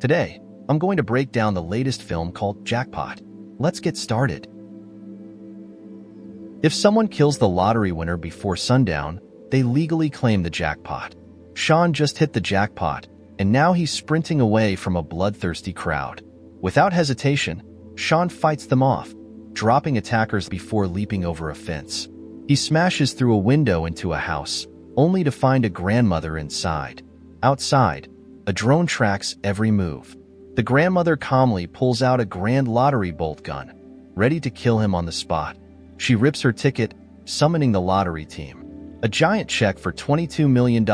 Today, I'm going to break down the latest film called Jackpot. Let's get started. If someone kills the lottery winner before sundown, they legally claim the jackpot. Sean just hit the jackpot, and now he's sprinting away from a bloodthirsty crowd. Without hesitation, Sean fights them off, dropping attackers before leaping over a fence. He smashes through a window into a house, only to find a grandmother inside. Outside, a drone tracks every move. The grandmother calmly pulls out a grand lottery bolt gun, ready to kill him on the spot. She rips her ticket, summoning the lottery team. A giant check for $22 million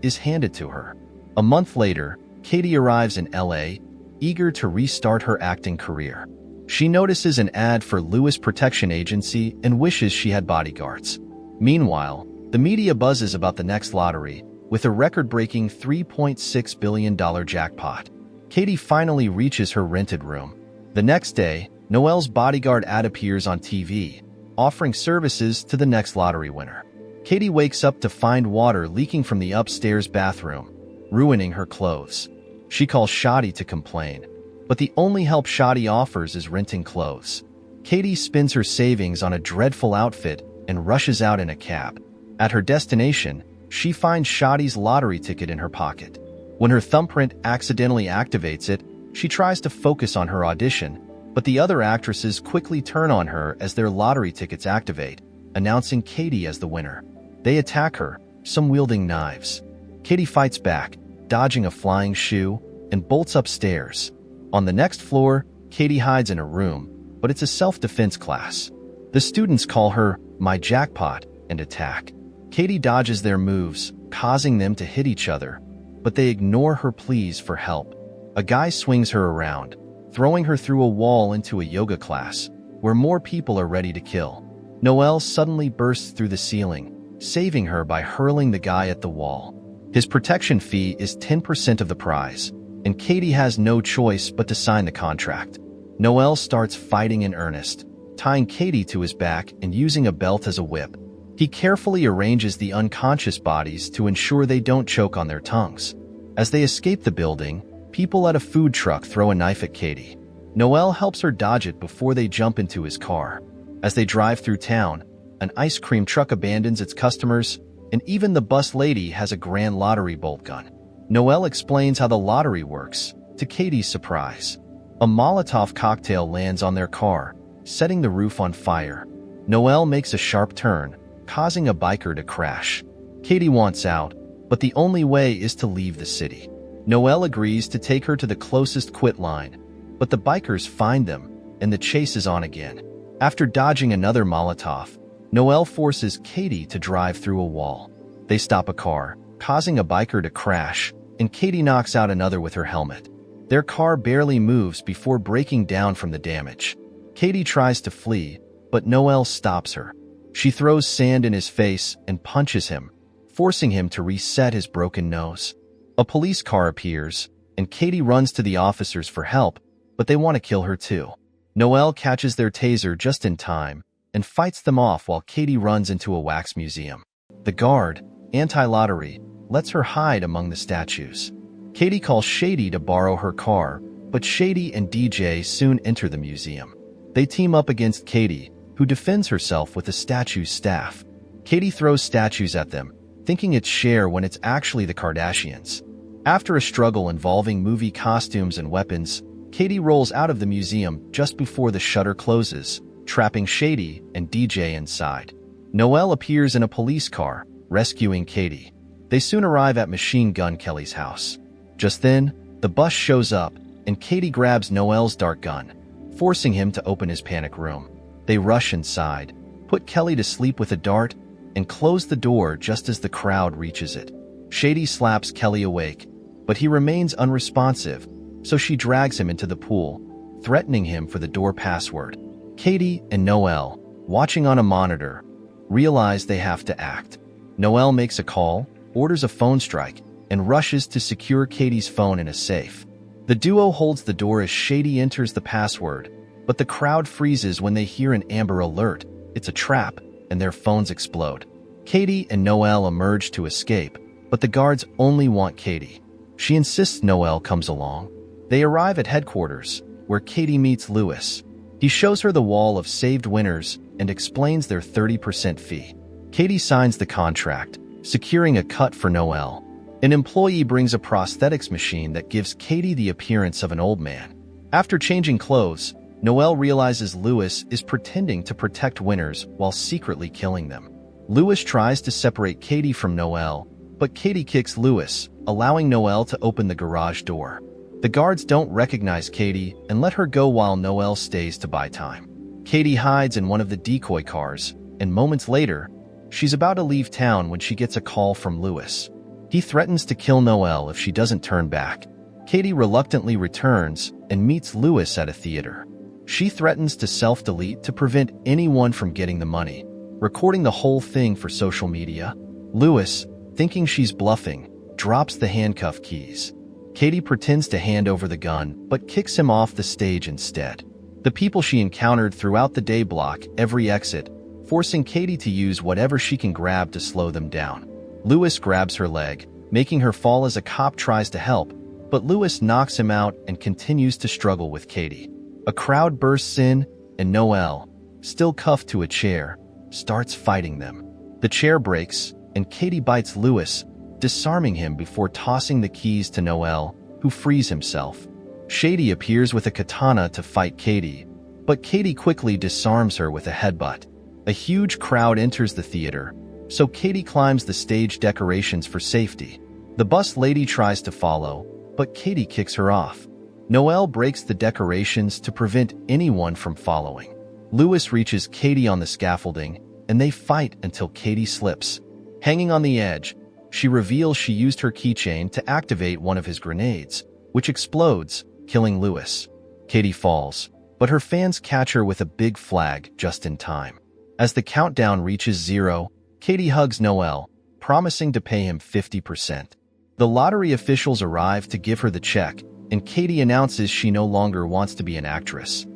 is handed to her. A month later, Katie arrives in LA, eager to restart her acting career. She notices an ad for Lewis Protection Agency and wishes she had bodyguards. Meanwhile, the media buzzes about the next lottery, with a record-breaking $3.6 billion jackpot. Katie finally reaches her rented room. The next day, Noelle's bodyguard ad appears on TV, offering services to the next lottery winner. Katie wakes up to find water leaking from the upstairs bathroom, ruining her clothes. She calls Shadi to complain, but the only help Shadi offers is renting clothes. Katie spends her savings on a dreadful outfit and rushes out in a cab. At her destination, she finds Shadi's lottery ticket in her pocket. When her thumbprint accidentally activates it, she tries to focus on her audition, but the other actresses quickly turn on her as their lottery tickets activate, announcing Katie as the winner. They attack her, some wielding knives. Katie fights back, dodging a flying shoe, and bolts upstairs. On the next floor, Katie hides in a room, but it's a self-defense class. The students call her "My Jackpot" and attack. Katie dodges their moves, causing them to hit each other, but they ignore her pleas for help. A guy swings her around, throwing her through a wall into a yoga class, where more people are ready to kill. Noelle suddenly bursts through the ceiling, saving her by hurling the guy at the wall. His protection fee is 10% of the prize, and Katie has no choice but to sign the contract. Noelle starts fighting in earnest, tying Katie to his back and using a belt as a whip. He carefully arranges the unconscious bodies to ensure they don't choke on their tongues. As they escape the building, people at a food truck throw a knife at Katie. Noelle helps her dodge it before they jump into his car. As they drive through town, an ice cream truck abandons its customers, and even the bus lady has a grand lottery bolt gun. Noelle explains how the lottery works, to Katie's surprise. A Molotov cocktail lands on their car, setting the roof on fire. Noelle makes a sharp turn, causing a biker to crash. Katie wants out, but the only way is to leave the city. Noelle agrees to take her to the closest quit line, but the bikers find them, and the chase is on again. After dodging another Molotov, Noelle forces Katie to drive through a wall. They stop a car, causing a biker to crash, and Katie knocks out another with her helmet. Their car barely moves before breaking down from the damage. Katie tries to flee, but Noelle stops her. She throws sand in his face and punches him, forcing him to reset his broken nose. A police car appears, and Katie runs to the officers for help, but they want to kill her too. Noelle catches their taser just in time and fights them off while Katie runs into a wax museum. The guard, anti-lottery, lets her hide among the statues. Katie calls Shady to borrow her car, but Shady and DJ soon enter the museum. They team up against Katie, who defends herself with the statue's staff. Katie throws statues at them, thinking it's Cher when it's actually the Kardashians. After a struggle involving movie costumes and weapons, Katie rolls out of the museum just before the shutter closes, trapping Shady and DJ inside. Noelle appears in a police car, rescuing Katie. They soon arrive at Machine Gun Kelly's house. Just then, the bus shows up, and Katie grabs Noelle's dart gun, forcing him to open his panic room. They rush inside, put Kelly to sleep with a dart, and close the door just as the crowd reaches it. Shady slaps Kelly awake, but he remains unresponsive, so she drags him into the pool, threatening him for the door password. Katie and Noelle, watching on a monitor, realize they have to act. Noelle makes a call, orders a phone strike, and rushes to secure Katie's phone in a safe. The duo holds the door as Shady enters the password, but the crowd freezes when they hear an Amber Alert. It's a trap, and their phones explode. Katie and Noelle emerge to escape, but the guards only want Katie. She insists Noelle comes along. They arrive at headquarters, where Katie meets Lewis. He shows her the wall of saved winners and explains their 30% fee. Katie signs the contract, securing a cut for Noel. An employee brings a prosthetics machine that gives Katie the appearance of an old man. After changing clothes, Noel realizes Lewis is pretending to protect winners while secretly killing them. Lewis tries to separate Katie from Noel, but Katie kicks Lewis, allowing Noel to open the garage door. The guards don't recognize Katie and let her go while Noel stays to buy time. Katie hides in one of the decoy cars, and moments later, she's about to leave town when she gets a call from Lewis. He threatens to kill Noel if she doesn't turn back. Katie reluctantly returns and meets Lewis at a theater. She threatens to self-delete to prevent anyone from getting the money, recording the whole thing for social media. Lewis, thinking she's bluffing, drops the handcuff keys. Katie pretends to hand over the gun, but kicks him off the stage instead. The people she encountered throughout the day block every exit, forcing Katie to use whatever she can grab to slow them down. Lewis grabs her leg, making her fall as a cop tries to help, but Lewis knocks him out and continues to struggle with Katie. A crowd bursts in, and Noel, still cuffed to a chair, starts fighting them. The chair breaks, and Katie bites Lewis, disarming him before tossing the keys to Noel, who frees himself. Shady appears with a katana to fight Katie, but Katie quickly disarms her with a headbutt. A huge crowd enters the theater, so Katie climbs the stage decorations for safety. The bus lady tries to follow, but Katie kicks her off. Noel breaks the decorations to prevent anyone from following. Lewis reaches Katie on the scaffolding, and they fight until Katie slips. Hanging on the edge, she reveals she used her keychain to activate one of his grenades, which explodes, killing Lewis. Katie falls, but her fans catch her with a big flag just in time. As the countdown reaches 0, Katie hugs Noel, promising to pay him 50%. The lottery officials arrive to give her the check, and Katie announces she no longer wants to be an actress.